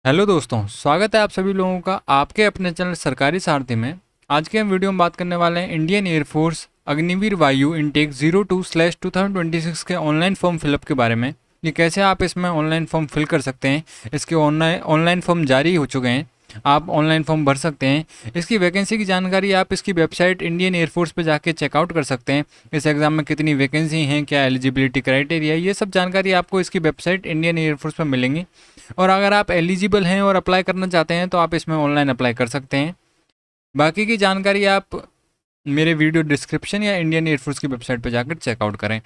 Hello दोस्तों, स्वागत है आप सभी लोगों का आपके अपने चैनल सरकारी सारथी में। आज के हम वीडियो में बात करने वाले हैं इंडियन एयरफोर्स अग्निवीर वायु इनटेक 02/2026 के ऑनलाइन फॉर्म फिलअप के बारे में। ये कैसे आप इसमें ऑनलाइन फॉर्म फिल कर सकते हैं। इसके ऑनलाइन फॉर्म जारी हो चुके हैं, आप ऑनलाइन फॉर्म भर सकते हैं। इसकी वैकेंसी की जानकारी आप इसकी वेबसाइट इंडियन एयरफोर्स पे जाके चेकआउट कर सकते हैं। इस एग्ज़ाम में कितनी वैकेंसी हैं, क्या एलिजिबिलिटी क्राइटेरिया है, ये सब जानकारी आपको इसकी वेबसाइट इंडियन एयरफोर्स पर मिलेंगी। और अगर आप एलिजिबल हैं और अप्लाई करना चाहते हैं तो आप इसमें ऑनलाइन अप्लाई कर सकते हैं। बाकी की जानकारी आप मेरे वीडियो डिस्क्रिप्शन या इंडियन एयरफोर्स की वेबसाइट पर जाकर चेकआउट करें।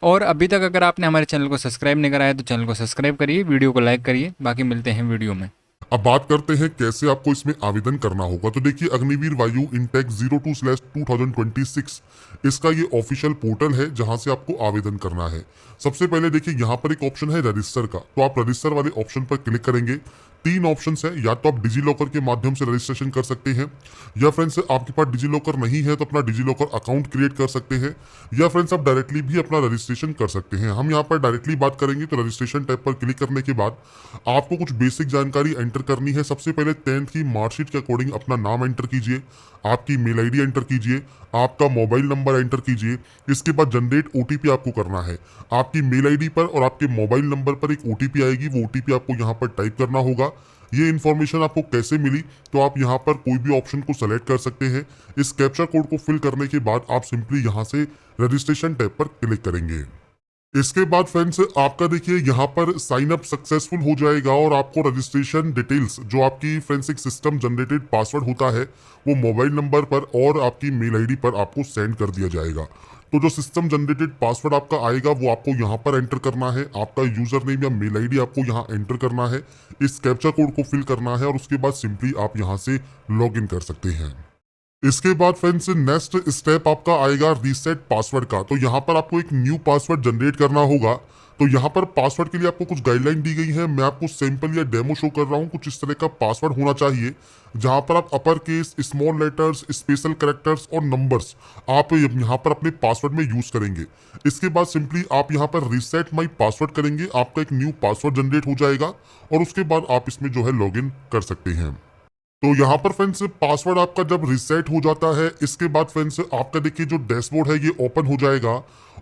और अभी तक अगर आपने हमारे चैनल को सब्सक्राइब नहीं कराया तो चैनल को सब्सक्राइब करिए, वीडियो को लाइक करिए। बाकी मिलते हैं वीडियो में। अब बात करते हैं कैसे आपको इसमें आवेदन करना होगा। तो देखिए, अग्निवीर वायु इनटेक 02/2026 इसका ये ऑफिशियल पोर्टल है जहां से आपको आवेदन करना है। सबसे पहले देखिए, यहाँ पर एक ऑप्शन है रजिस्टर का, तो आप रजिस्टर वाले ऑप्शन पर क्लिक करेंगे। तीन ऑप्शन है, या तो आप डिजी लॉकर के माध्यम से रजिस्ट्रेशन कर सकते हैं, या फ्रेंड्स आपके पास डिजी लॉकर नहीं है तो अपना डिजी लॉकर अकाउंट क्रिएट कर सकते हैं, या फ्रेंड्स आप डायरेक्टली भी अपना रजिस्ट्रेशन कर सकते हैं। हम यहाँ पर डायरेक्टली बात करेंगे, तो रजिस्ट्रेशन टैब पर क्लिक करने के बाद आपको कुछ बेसिक जानकारी एंटर करनी है। सबसे पहले 10th की मार्कशीट के अकॉर्डिंग अपना नाम एंटर कीजिए, आपकी मेल आईडी एंटर कीजिए, आपका मोबाइल नंबर एंटर कीजिए। इसके बाद जनरेट ओटीपी आपको करना है। आपकी मेल आईडी पर और आपके मोबाइल नंबर पर एक ओटीपी आएगी, वो ओटीपी आपको यहाँ पर टाइप करना होगा। ये इन्फॉर्मेशन आपको कैसे मिली, तो आप यहाँ पर कोई भी ऑप्शन को सेलेक्ट कर सकते हैं। इस कैप्चा कोड को फिल करने के बाद आप सिंपली यहाँ से रजिस्ट्रेशन टैब पर क्लिक करेंगे। इसके बाद फ्रेंड्स आपका देखिए यहाँ पर साइन अप सक्सेसफुल हो जाएगा और आपको रजिस्ट्रेशन डिटेल्स, जो आपकी फ्रेंड्स एक सिस्टम जनरेटेड पासवर्ड होता है, वो मोबाइल नंबर पर और आपकी मेल आईडी पर आपको सेंड कर दिया जाएगा। तो जो सिस्टम जनरेटेड पासवर्ड आपका आएगा वो आपको यहाँ पर एंटर करना है। आपका यूजर नेम या मेल आईडी आपको यहाँ एंटर करना है, इस कैप्चा कोड को फिल करना है और उसके बाद सिंपली आप यहाँ से लॉग इन कर सकते हैं। इसके बाद फ्रेंड्स नेक्स्ट स्टेप आपका आएगा रीसेट पासवर्ड का। तो यहाँ पर आपको एक न्यू पासवर्ड जनरेट करना होगा। तो यहाँ पर पासवर्ड के लिए आपको कुछ गाइडलाइन दी गई है, मैं आपको सैंपल या डेमो शो कर रहा हूँ। कुछ इस तरह का पासवर्ड होना चाहिए जहाँ पर आप upper case, small letters, special characters और नंबर्स आप यहाँ पर अपने पासवर्ड में यूज करेंगे। इसके बाद सिंपली आप यहाँ पर रीसेट माई पासवर्ड करेंगे, आपका एक न्यू पासवर्ड जनरेट हो जाएगा और उसके बाद आप इसमें जो है लॉग इन कर सकते हैं। तो यहाँ पर फ्रेंड्स पासवर्ड आपका जब रिसेट हो जाता है, इसके बाद फ्रेंड्स आपका देखिए जो डैशबोर्ड है ये ओपन हो जाएगा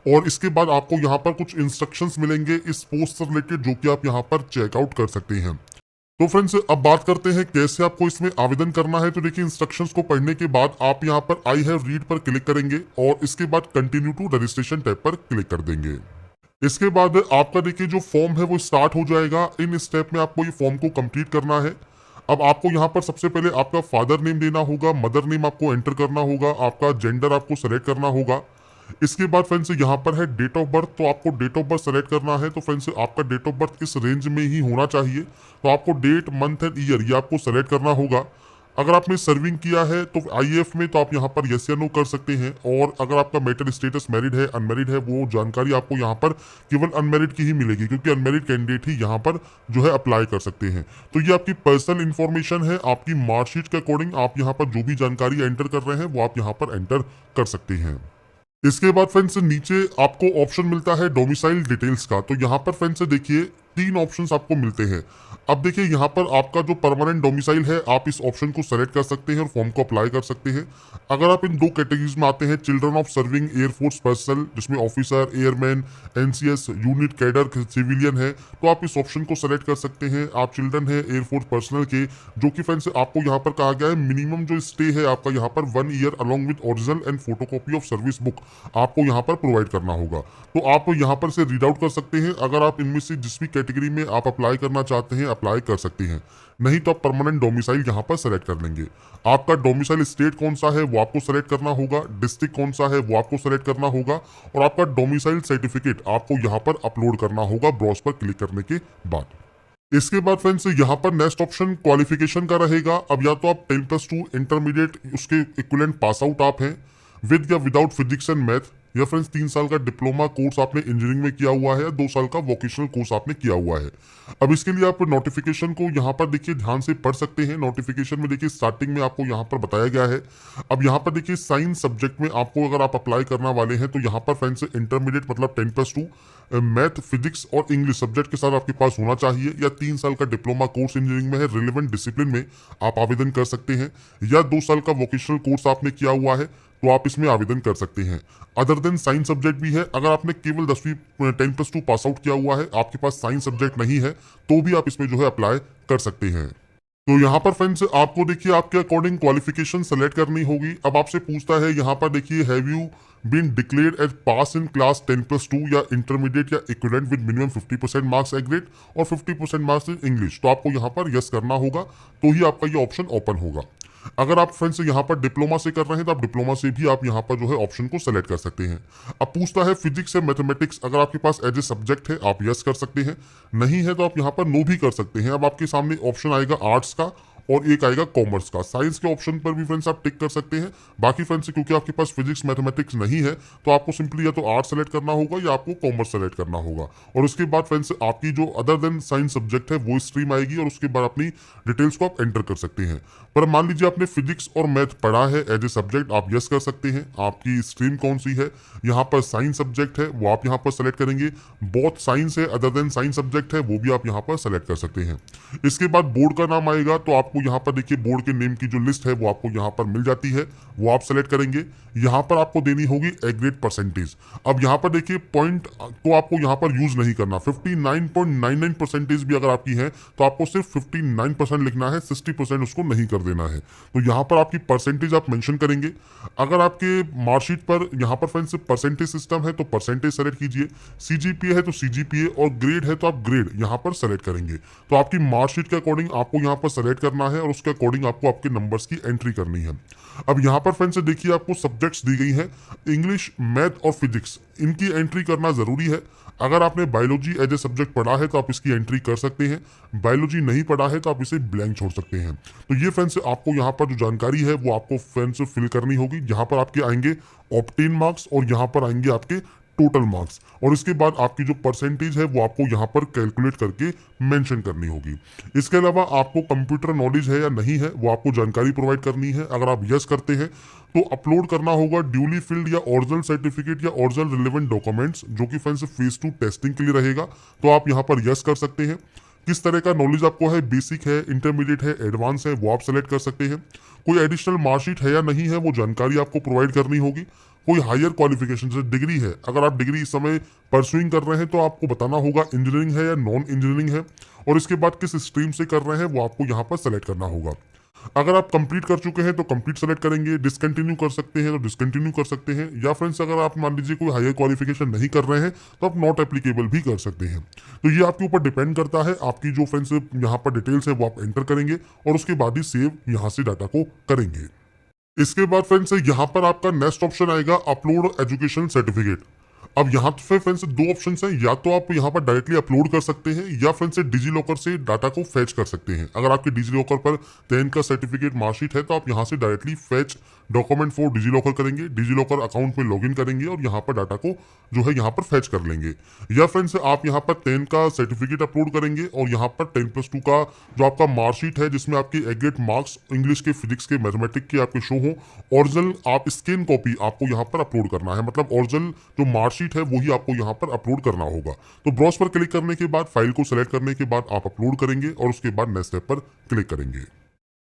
और इसके बाद आपको यहाँ पर कुछ इंस्ट्रक्शंस मिलेंगे इस पोस्ट से रिलेटेड, जो कि आप यहाँ पर चेकआउट कर सकते हैं। तो फ्रेंड्स अब बात करते हैं कैसे आपको इसमें आवेदन करना है। तो देखिए, इंस्ट्रक्शंस को पढ़ने के बाद आप यहाँ पर आई हैव रीड पर क्लिक करेंगे और इसके बाद कंटिन्यू टू रजिस्ट्रेशन टैब पर क्लिक कर देंगे। इसके बाद आपका देखिए जो फॉर्म है वो स्टार्ट हो जाएगा। इन स्टेप में आपको ये फॉर्म को कंप्लीट करना है। अब आपको यहाँ पर सबसे पहले आपका फादर नेम देना होगा, मदर नेम आपको एंटर करना होगा, आपका जेंडर आपको सेलेक्ट करना होगा। इसके बाद फ्रेंड्स यहाँ पर है डेट ऑफ बर्थ, तो आपको डेट ऑफ बर्थ सेलेक्ट करना है। तो फ्रेंड्स आपका डेट ऑफ बर्थ इस रेंज में ही होना चाहिए, तो आपको डेट, मंथ एंड ईयर ये आपको सेलेक्ट करना होगा। अगर आपने सर्विंग किया है तो आईएएफ में, तो आप यहाँ पर यस या नो कर सकते हैं। और अगर आपका मैरिटल स्टेटस मैरिड है, अनमैरिड है, वो जानकारी आपको यहाँ पर केवल अनमैरिड की ही मिलेगी, क्योंकि अनमैरिड कैंडिडेट ही यहाँ पर जो है अप्लाई कर सकते हैं। तो ये आपकी पर्सनल इन्फॉर्मेशन है। आपकी मार्कशीट के अकॉर्डिंग आप यहाँ पर जो भी जानकारी एंटर कर रहे हैं वो आप यहाँ पर एंटर कर सकते हैं। इसके बाद फ्रेंड्स नीचे आपको ऑप्शन मिलता है डोमिसाइल डिटेल्स का। तो यहाँ पर फ्रेंड्स देखिए तीन ऑप्शंस आपको मिलते हैं। अब देखिए यहाँ पर आपका जो परमानेंट डोमिसाइल है, आप इस ऑप्शन को सेलेक्ट कर सकते हैं और फॉर्म को अप्लाई कर सकते हैं। अगर आप इन दो कैटेगरीज में आते हैं, children of serving air force personnel, जिसमें officer, airman, NCs, unit cadre, civilian है, तो आप इस ऑप्शन को सेलेक्ट कर सकते हैं। आप चिल्ड्रन है एयरफोर्स पर्सनल के, जो कि फ्रेंड्स आपको यहाँ पर कहा गया है मिनिमम जो स्टे है आपका यहाँ पर 1 year along with original and photocopy of service book आपको यहाँ पर प्रोवाइड करना होगा। तो आप यहाँ पर से रीड आउट कर सकते हैं। अगर आप इनमें से जिस भी कैटेगरी में आप अप्लाई करना चाहते हैं अप्लाई कर सकते हैं, नहीं तो आप परमानेंट डोमिसाइल यहाँ पर सेलेक्ट कर लेंगे। आपका डोमिसाइल स्टेट कौन सा है वो आपको सेलेक्ट करना होगा, डिस्ट्रिक्ट कौन सा है वो आपको सेलेक्ट करना होगा और आपका डोमिसाइल सर्टिफिकेट आपको यहाँ पर अपलोड करना होगा ब्राउज पर क्लिक करने के बाद। इसके बाद फ्रेंड्स यहाँ पर नेक्स्ट ऑप्शन क्वालिफिकेशन का रहेगा। अब या तो आप 10+2 इंटरमीडिएट उसके इक्विवेलेंट पास आउट आप हैं, विद या विदाउट फिजिक्स एंड मैथ, या फ्रेंड्स 3 साल का डिप्लोमा कोर्स आपने इंजीनियरिंग में किया हुआ है या 2 साल का वोकेशनल कोर्स आपने किया हुआ है। अब इसके लिए आप नोटिफिकेशन को यहाँ पर देखिए ध्यान से पढ़ सकते हैं। नोटिफिकेशन में देखिए स्टार्टिंग में आपको यहाँ पर बताया गया है। अब यहाँ पर देखिए साइंस सब्जेक्ट में आपको अगर आप अप्लाई करने वाले हैं तो यहाँ पर फ्रेंड्स इंटरमीडिएट मतलब 10+2 मैथ, फिजिक्स और इंग्लिश सब्जेक्ट के साथ आपके पास होना चाहिए, या 3 साल का डिप्लोमा कोर्स इंजीनियरिंग में है रिलेवेंट डिसिप्लिन में आप आवेदन कर सकते हैं, या 2 साल का वोकेशनल कोर्स आपने किया हुआ है तो आप इसमें आवेदन कर सकते हैं। अदर देन साइंस सब्जेक्ट भी है। अगर आपने केवल 10+2 पास आउट किया हुआ है, आपके पास साइंस सब्जेक्ट नहीं है, तो भी आप इसमें जो है अप्लाई कर सकते हैं। तो यहाँ पर फ्रेंड्स आपको देखिए आपके अकॉर्डिंग क्वालिफिकेशन सेलेक्ट करनी होगी। अब आपसे पूछता है यहाँ पर देखिए have you been declared as pass in class 10+2 या इंटरमीडिएट या equivalent with minimum 50% marks aggregate और 50% मार्क्स इन इंग्लिश, तो आपको यहाँ पर यस करना होगा, तो ही आपका ये ऑप्शन ओपन होगा। अगर आप फ्रेंड्स यहाँ पर डिप्लोमा से कर रहे हैं तो आप डिप्लोमा से भी आप यहाँ पर जो है ऑप्शन को सेलेक्ट कर सकते हैं। अब पूछता है फिजिक्स या मैथमेटिक्स, अगर आपके पास एज ए सब्जेक्ट है आप यस कर सकते हैं, नहीं है तो आप यहाँ पर नो भी कर सकते हैं। अब आपके सामने ऑप्शन आएगा आर्ट्स का और एक आएगा कॉमर्स का। साइंस के ऑप्शन पर भी फ्रेंड्स आप टिक कर सकते हैं। बाकी फ्रेंड्स क्योंकि आपके पास फिजिक्स मैथमेटिक्स नहीं है तो आपको सिंपली या तो आर्ट्स सेलेक्ट करना होगा या आपको कॉमर्स सेलेक्ट करना होगा, और उसके बाद फ्रेंड्स आपकी जो अदर देन साइंस सब्जेक्ट है वो स्ट्रीम आएगी और उसके बाद अपनी डिटेल्स को आप एंटर कर सकते हैं। पर मान लीजिए आपने फिजिक्स और मैथ पढ़ा है एज ए सब्जेक्ट, आप यस कर सकते हैं। आपकी स्ट्रीम कौन सी है, यहाँ पर साइंस सब्जेक्ट है वो आप यहाँ पर सेलेक्ट करेंगे। बोथ साइंस है अदर देन साइंस सब्जेक्ट है वो भी आप यहाँ पर सेलेक्ट कर सकते हैं। इसके बाद बोर्ड का नाम आएगा, तो आपको यहाँ पर देखिए बोर्ड के नेम की जो लिस्ट है वो आपको यहाँ पर मिल जाती है, वो आप सेलेक्ट करेंगे। यहाँ पर आपको देनी होगी एग्रेड परसेंटेज। अब यहाँ पर देखिए पॉइंट को आपको यहाँ पर यूज नहीं करना। 59.99% भी अगर आपकी है तो आपको सिर्फ 59% लिखना है, 60% उसको नहीं कर देना है। तो यहाँ पर आपकी परसेंटेज आप मेंशन करेंगे। अगर आपके मार्कशीट पर यहाँ पर फ्रेंड्स परसेंटेज सिस्टम है तो परसेंटेज सेलेक्ट कीजिए, सीजीपीए है तो सीजीपीए, और ग्रेड है तो आप ग्रेड यहाँ पर सेलेक्ट करेंगे। तो आपकी मार्कशीट के अकॉर्डिंग आपको यहाँ पर सेलेक्ट करना है और उसके अकॉर्डिंग आपको आपके नंबर्स की एंट्री करनी है। अब यहाँ पर फ्रेंड्स देखिए आपको सब्जेक्ट्स दी गई हैं इंग्लिश, मैथ और फिजिक्स, इनकी एंट्री करना जरूरी है। अगर आपने बायोलॉजी एज ए सब्जेक्ट पढ़ा है तो आप इसकी एंट्री कर सकते हैं, बायोलॉजी नहीं पढ़ा है तो आप इसे ब्लैंक छोड़ सकते हैं। तो ये फ्रेंड्स आपको यहाँ पर जो जानकारी है वो आपको फ्रेंड्स फिल करनी होगी। यहाँ पर आपके आएंगे ऑब्टेन मार्क्स और यहाँ पर आएंगे आपके टोटल मार्क्स, और इसके बाद आपकी जो परसेंटेज है वो आपको यहाँ पर कैलकुलेट करके मेंशन करनी होगी। इसके अलावा आपको कंप्यूटर नॉलेज है या नहीं है वो आपको जानकारी प्रोवाइड करनी है। अगर आप यस करते हैं तो अपलोड करना होगा ड्यूली फिल्ड या ओरिजिनल सर्टिफिकेट या ओरिजिनल रिलेवेंट डॉक्यूमेंट्स, जो कि फ्रेंड्स फेज 2 टेस्टिंग के लिए रहेगा, तो आप यहाँ पर यस कर सकते हैं। किस तरह का नॉलेज आपको है, बेसिक है, इंटरमीडिएट है, एडवांस है, वो आप सेलेक्ट कर सकते हैं। कोई एडिशनल मार्कशीट है या नहीं है वो जानकारी आपको प्रोवाइड करनी होगी। कोई हायर क्वालिफिकेशन से डिग्री है, अगर आप डिग्री इस समय परसुइंग कर रहे हैं तो आपको बताना होगा इंजीनियरिंग है या नॉन इंजीनियरिंग है, और इसके बाद किस स्ट्रीम से कर रहे हैं वो आपको यहाँ पर सेलेक्ट करना होगा। अगर आप कंप्लीट कर चुके हैं तो कंप्लीट सेलेक्ट करेंगे, डिसकंटिन्यू कर सकते हैं तो डिसकंटिन्यू कर सकते हैं, या फ्रेंड्स अगर आप मान लीजिए कोई हायर क्वालिफिकेशन नहीं कर रहे हैं तो आप नॉट एप्लीकेबल भी कर सकते हैं। तो ये आपके ऊपर डिपेंड करता है। आपकी जो फ्रेंड्स यहाँ पर डिटेल्स है वो आप एंटर करेंगे और उसके बाद ही सेव यहाँ से डाटा को करेंगे। इसके बाद फ्रेंड्स यहाँ पर आपका नेक्स्ट ऑप्शन आएगा अपलोड एजुकेशन सर्टिफिकेट। अब यहाँ पे फ्रेंड्स दो ऑप्शन हैं, या तो आप यहाँ पर डायरेक्टली अपलोड कर सकते हैं या फ्रेंड्स डिजी लॉकर से डाटा को फैच कर सकते हैं। अगर आपके डिजी लॉकर पर 10 का सर्टिफिकेट मार्कशीट है तो आप यहाँ से directly fetch document for DigiLocker करेंगे, डिजी लॉकर अकाउंट में लॉगिन करेंगे और यहाँ पर डाटा को जो है यहाँ पर फैच कर लेंगे। या फ्रेंड्स आप यहाँ पर 10 का सर्टिफिकेट अपलोड करेंगे और यहाँ पर 10+2 का जो आपका मार्कशीट है जिसमें आपके एग्रेड मार्क्स इंग्लिश के, फिजिक्स के, मैथमेटिक्स के आपके शो हो, ओरिजिनल आप स्कैन कॉपी आपको यहाँ पर अपलोड करना है। मतलब ओरिजिनल जो मार्कशीट है वही आपको यहाँ पर अपलोड करना होगा। तो ब्राउज पर क्लिक करने के बाद फाइल को सिलेक्ट करने के बाद आप अपलोड करेंगे और उसके बाद नेक्स्ट स्टेप पर क्लिक करेंगे।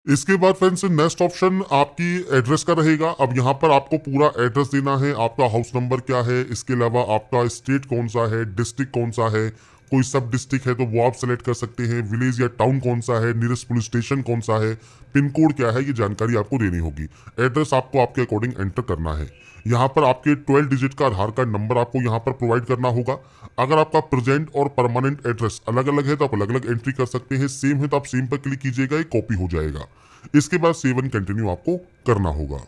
इसके बाद फ्रेंड्स नेक्स्ट ऑप्शन आपकी एड्रेस का रहेगा। अब यहाँ पर आपको पूरा एड्रेस देना है, आपका हाउस नंबर क्या है, इसके अलावा आपका स्टेट कौन सा है, डिस्ट्रिक्ट कौन सा है, कोई सब डिस्ट्रिक्ट है तो वो आप सेलेक्ट कर सकते हैं, विलेज या टाउन कौन सा है, नियरेस्ट पुलिस स्टेशन कौन सा है, पिन कोड क्या है, ये जानकारी आपको देनी होगी। एड्रेस आपको आपके अकॉर्डिंग एंटर करना है। यहाँ पर आपके 12 डिजिट का आधार कार्ड नंबर आपको यहाँ पर प्रोवाइड करना होगा। अगर आपका प्रेजेंट और परमानेंट एड्रेस अलग अलग है तो आप अलग अलग एंट्री कर सकते हैं, सेम है तो आप सेम पर क्लिक कीजिएगा, एक कॉपी हो जाएगा। इसके बाद सेव एंड कंटिन्यू आपको करना होगा।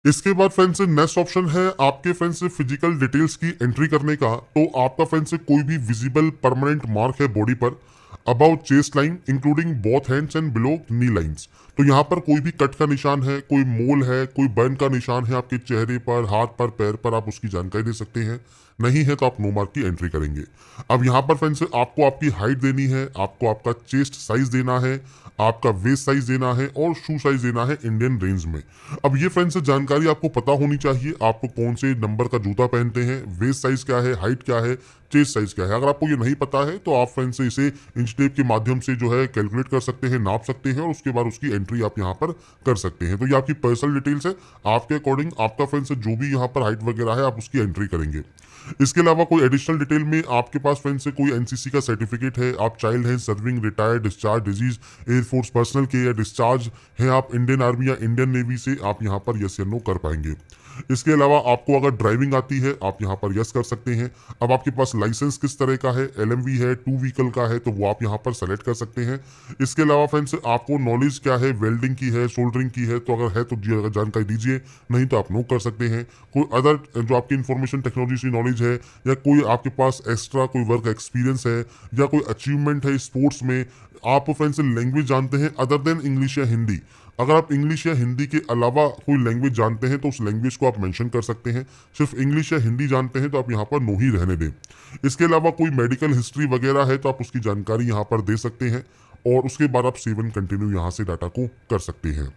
इसके बाद फ्रेंड्स नेक्स्ट ऑप्शन है आपके फ्रेंड्स फिजिकल डिटेल्स की एंट्री करने का। तो आपका फ्रेंड्स कोई भी विजिबल परमानेंट मार्क है बॉडी पर, above chest line including both hands and below knee lines. तो यहाँ पर कोई भी कट का निशान है, कोई मोल है, कोई बर्न का निशान है आपके चेहरे पर, हाथ पर, पैर पर, आप उसकी जानकारी दे सकते हैं। नहीं है तो आप नो मार्क की एंट्री करेंगे। अब यहाँ पर फ्रेंड्स आपको आपकी हाइट देनी है, आपको आपका चेस्ट साइज देना है, आपका वेस्ट साइज देना है और शू साइज देना है इंडियन रेंज में। अब ये फ्रेंड्स जानकारी आपको पता होनी चाहिए, आपको कौन से नंबर का जूता पहनते हैं, वेस्ट साइज क्या है, हाइट क्या है, चेस्ट साइज क्या है। अगर आपको ये नहीं पता है तो आप फ्रेंड्स इसे इंच टेप के माध्यम से जो है कैलकुलेट कर सकते हैं, नाप सकते हैं और उसके बाद उसकी एंट्री आप यहाँ पर कर सकते हैं। तो ये आपकी पर्सनल डिटेल्स है, आपके अकॉर्डिंग आपका फ्रेंड्स जो भी यहाँ पर हाइट वगैरह है आप उसकी एंट्री करेंगे। इसके अलावा कोई एडिशनल डिटेल में आपके पास फ्रेंड्स से कोई एनसीसी का सर्टिफिकेट है, आप चाइल्ड हैं, serving, retired, discharge, disease, air force personal के या डिस्चार्ज हैं, आप इंडियन आर्मी या इंडियन नेवी से, आप यहाँ पर यस या नो कर पाएंगे। इसके अलावा आपको अगर ड्राइविंग आती है आप यहाँ पर यस कर सकते हैं। अब आपके पास लाइसेंस किस तरह का है, एलएमवी है, 2 व्हीकल का है, तो वो आप यहाँ पर सेलेक्ट कर सकते हैं। इसके अलावा फ्रेंड्स आपको नॉलेज क्या है, वेल्डिंग की है, सोल्डरिंग की है, तो अगर है तो जानकारी दीजिए, नहीं तो आप नो कर सकते हैं। कोई अदर जो आपकी इंफॉर्मेशन टेक्नोलॉजी से नॉलेज है या कोई आपके पास एक्स्ट्रा कोई वर्क एक्सपीरियंस है या कोई अचीवमेंट है स्पोर्ट्स में, आप फ्रेंड्स लैंग्वेज जानते हैं अदर देन इंग्लिश या हिंदी। अगर आप इंग्लिश या हिंदी के अलावा कोई लैंग्वेज जानते हैं तो उस लैंग्वेज को आप मेंशन कर सकते हैं। सिर्फ इंग्लिश या हिंदी जानते हैं तो आप यहाँ पर नो ही रहने दें। इसके अलावा कोई मेडिकल हिस्ट्री वगैरह है तो आप उसकी जानकारी यहाँ पर दे सकते हैं और उसके बाद आप सेव एंड कंटिन्यू यहाँ से डाटा को कर सकते हैं।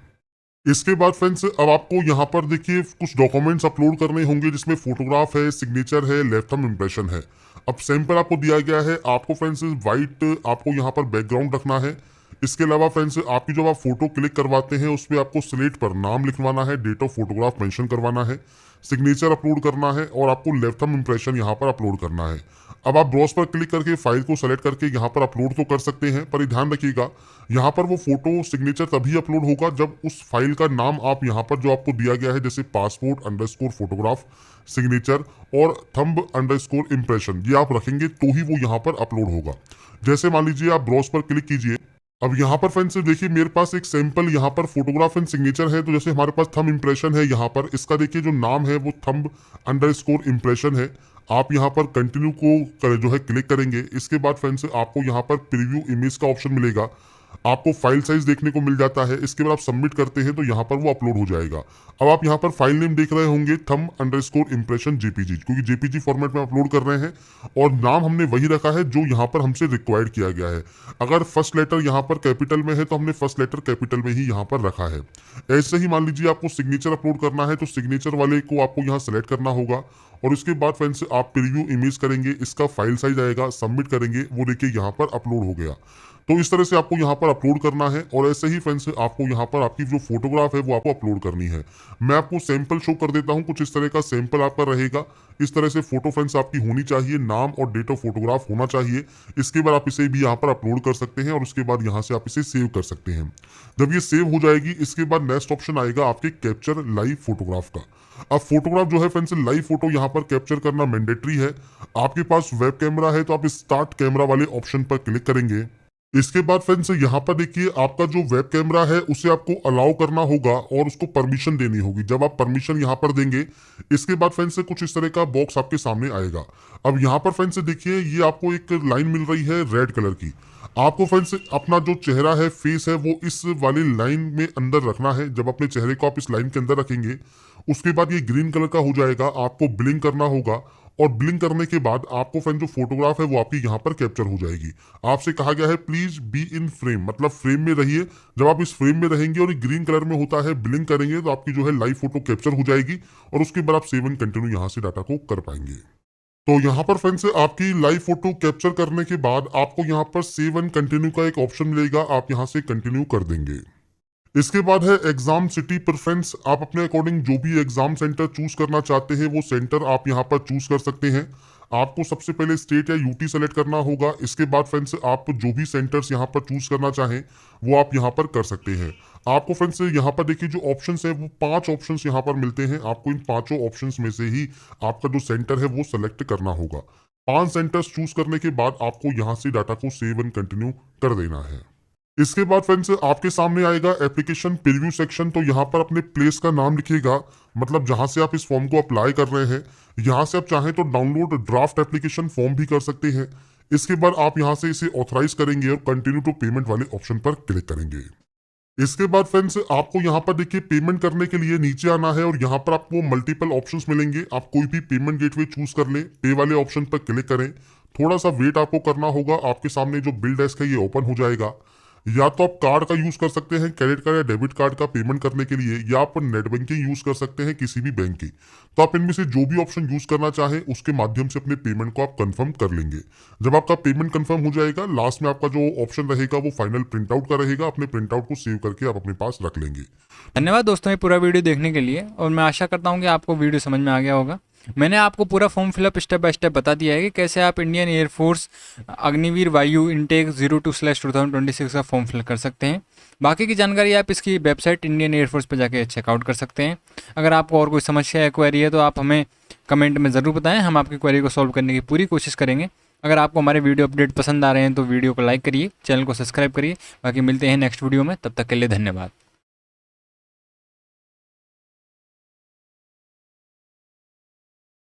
इसके बाद फ्रेंड्स अब आपको यहाँ पर देखिए कुछ डॉक्यूमेंट्स अपलोड करने होंगे जिसमें फोटोग्राफ है, सिग्नेचर है, लेफ्ट थंब इंप्रेशन है। अब सैंपल आपको दिया गया है, आपको फ्रेंड्स वाइट आपको यहाँ पर बैकग्राउंड रखना है। इसके अलावा फ्रेंड्स आपकी जब आप फोटो क्लिक करवाते हैं उसमें आपको स्लेट पर नाम लिखवाना है, डेट ऑफ फोटोग्राफ मेंशन करवाना है, सिग्नेचर अपलोड करना है और आपको लेफ्ट थंब इंप्रेशन यहाँ पर अपलोड करना है। अब आप ब्राउज पर क्लिक करके फाइल को सेलेक्ट करके यहाँ पर अपलोड तो कर सकते हैं, पर ध्यान रखिएगा यहाँ पर वो फोटो सिग्नेचर तभी अपलोड होगा जब उस फाइल का नाम आप यहाँ पर जो आपको दिया गया है जैसे पासपोर्ट अंडरस्कोर फोटोग्राफ सिग्नेचर और थंब अंडरस्कोर इंप्रेशन ये आप रखेंगे तो ही वो यहाँ पर अपलोड होगा। जैसे मान लीजिए आप ब्राउज पर क्लिक कीजिए। अब यहाँ पर फ्रेंड्स देखिए मेरे पास एक सैंपल यहाँ पर फोटोग्राफ एंड सिग्नेचर है, तो जैसे हमारे पास थंब इंप्रेशन है यहाँ पर, इसका देखिए जो नाम है वो थंब अंडरस्कोर इंप्रेशन है। आप यहाँ पर कंटिन्यू को जो है क्लिक करेंगे। इसके बाद फ्रेंड्स आपको यहाँ पर प्रीव्यू इमेज का ऑप्शन मिलेगा, आपको फाइल साइज देखने को मिल जाता है। इसके बाद आप सबमिट करते हैं तो यहाँ पर वो अपलोड हो जाएगा। अब आप यहाँ पर फाइल नेम देख रहे होंगे थंब अंडरस्कोर इंप्रेशन जेपीजी, क्योंकि जेपीजी फॉर्मेट में अपलोड कर रहे हैं और नाम हमने वही रखा है जो यहाँ पर हमसे रिक्वायर्ड किया गया है। अगर फर्स्ट लेटर यहाँ पर कैपिटल में है तो हमने फर्स्ट लेटर कैपिटल में ही यहाँ पर रखा है। ऐसे ही मान लीजिए आपको सिग्नेचर अपलोड करना है तो सिग्नेचर वाले को आपको यहाँ सेलेक्ट करना होगा और उसके बाद फ्रेंड्स आप प्रीव्यू इमेज करेंगे, इसका फाइल साइज आएगा, सबमिट करेंगे, वो देखिए यहाँ पर अपलोड हो गया। तो इस तरह से आपको यहाँ पर अपलोड करना है और ऐसे ही फ्रेंड्स आपको यहाँ पर आपकी जो फोटोग्राफ है वो आपको अपलोड करनी है। मैं आपको सैंपल शो कर देता हूँ, कुछ इस तरह का सैंपल आपका रहेगा। इस तरह से फोटो फ्रेंड्स आपकी होनी चाहिए, नाम और डेट ऑफ फोटोग्राफ होना चाहिए। इसके बाद आप इसे भी यहाँ पर अपलोड कर सकते हैं और उसके बाद यहाँ से आप इसे सेव कर सकते हैं। जब ये सेव हो जाएगी इसके बाद नेक्स्ट ऑप्शन आएगा आपके कैप्चर लाइव फोटोग्राफ का। अब फोटोग्राफ जो है फ्रेंड्स लाइव फोटो यहाँ पर कैप्चर करना मैंडेटरी है। आपके पास वेब कैमरा है तो आप स्टार्ट कैमरा वाले ऑप्शन पर क्लिक करेंगे। इसके बाद फ्रेंड्स यहाँ पर देखिए आपका जो वेब कैमरा है उसे आपको अलाउ करना होगा और उसको परमिशन देनी होगी। जब आप परमिशन यहाँ पर देंगे इसके बाद फ्रेंड्स कुछ इस तरह का बॉक्स आपके सामने आएगा। अब यहाँ पर फ्रेंड्स देखिए ये आपको एक लाइन मिल रही है रेड कलर की। आपको फ्रेंड्स अपना जो चेहरा है, फेस है, वो इस वाली लाइन में अंदर रखना है। जब अपने चेहरे को आप इस लाइन के अंदर रखेंगे उसके बाद ये ग्रीन कलर का हो जाएगा, आपको ब्लिंक करना होगा और ब्लिंक करने के बाद आपको फ्रेंड जो फोटोग्राफ है वो आपकी यहाँ पर कैप्चर हो जाएगी। आपसे कहा गया है प्लीज बी इन फ्रेम, मतलब फ्रेम में रहिए। जब आप इस फ्रेम में रहेंगे और ग्रीन कलर में होता है, ब्लिंक करेंगे तो आपकी जो है लाइव फोटो कैप्चर हो जाएगी और उसके बाद आप सेव एंड कंटिन्यू यहाँ से डाटा को कर पाएंगे। तो यहाँ पर फ्रेंड्स आपकी लाइव फोटो कैप्चर करने के बाद आपको यहाँ पर सेव एंड कंटिन्यू का एक ऑप्शन मिलेगा, आप यहाँ से कंटिन्यू कर देंगे। इसके बाद है एग्जाम सिटी प्रेफरेंस। आप अपने अकॉर्डिंग जो भी एग्जाम सेंटर चूज करना चाहते हैं वो सेंटर आप यहाँ पर चूज कर सकते हैं। आपको सबसे पहले स्टेट या यूटी सेलेक्ट करना होगा। इसके बाद फ्रेंड्स आप जो भी सेंटर्स यहाँ पर चूज करना चाहें वो आप यहाँ पर कर सकते हैं। आपको फ्रेंड्स यहाँ पर देखिए जो ऑप्शंस है वो 5 ऑप्शंस यहाँ पर मिलते हैं। आपको इन 5 ऑप्शंस में से ही आपका जो सेंटर है वो सेलेक्ट करना होगा। 5 सेंटर्स चूज करने के बाद आपको यहाँ से डाटा को सेव एंड कंटिन्यू कर देना है। इसके बाद फ्रेंड्स आपके सामने आएगा एप्लीकेशन प्रीव्यू सेक्शन। तो यहाँ पर अपने प्लेस का नाम लिखिएगा, मतलब जहां से आप इस फॉर्म को अप्लाई कर रहे हैं। यहाँ से आप चाहें तो डाउनलोड ड्राफ्ट एप्लीकेशन फॉर्म भी कर सकते हैं। इसके बाद आप यहाँ से इसे ऑथराइज करेंगे और कंटिन्यू टू पेमेंट वाले ऑप्शन पर क्लिक करेंगे। इसके बाद फ्रेंड्स आपको यहाँ पर देखिए पेमेंट करने के लिए नीचे आना है और यहाँ पर आपको मल्टीपल ऑप्शंस मिलेंगे। आप कोई भी पेमेंट गेटवे चूज कर लें, पे वाले ऑप्शन पर क्लिक करें, थोड़ा सा वेट आपको करना होगा, आपके सामने जो बिल डेस्क है ये ओपन हो जाएगा। या तो आप कार्ड का यूज कर सकते हैं, क्रेडिट कार्ड या डेबिट कार्ड का पेमेंट करने के लिए, या आप नेट बैंकिंग यूज कर सकते हैं किसी भी बैंक की। तो आप इनमें से जो भी ऑप्शन यूज करना चाहें उसके माध्यम से अपने पेमेंट को आप कंफर्म कर लेंगे। जब आपका पेमेंट कंफर्म हो जाएगा, लास्ट में आपका जो ऑप्शन रहेगा वो फाइनल प्रिंट आउट का रहेगा। अपने प्रिंट आउट को सेव करके आप अपने पास रख लेंगे। धन्यवाद दोस्तों ये पूरा वीडियो देखने के लिए, और मैं आशा करता हूँ कि आपको वीडियो समझ में आ गया होगा। मैंने आपको पूरा form fill up step by step बता दिया है कि कैसे आप इंडियन एयरफोर्स अग्निवीर वायु इनटेक 02/2026 का फॉर्म फिल कर सकते हैं। बाकी की जानकारी आप इसकी वेबसाइट इंडियन एयरफोर्स पर जाके चेकआउट कर सकते हैं। अगर आपको और कोई समस्या या क्वेरी है तो आप हमें कमेंट में ज़रूर बताएं, हम आपकी क्वेरी को सॉल्व करने की पूरी कोशिश करेंगे। अगर आपको हमारे वीडियो अपडेट पसंद आ रहे हैं तो वीडियो को लाइक करिए, चैनल को सब्सक्राइब करिए। बाकी मिलते हैं नेक्स्ट वीडियो में, तब तक के लिए धन्यवाद।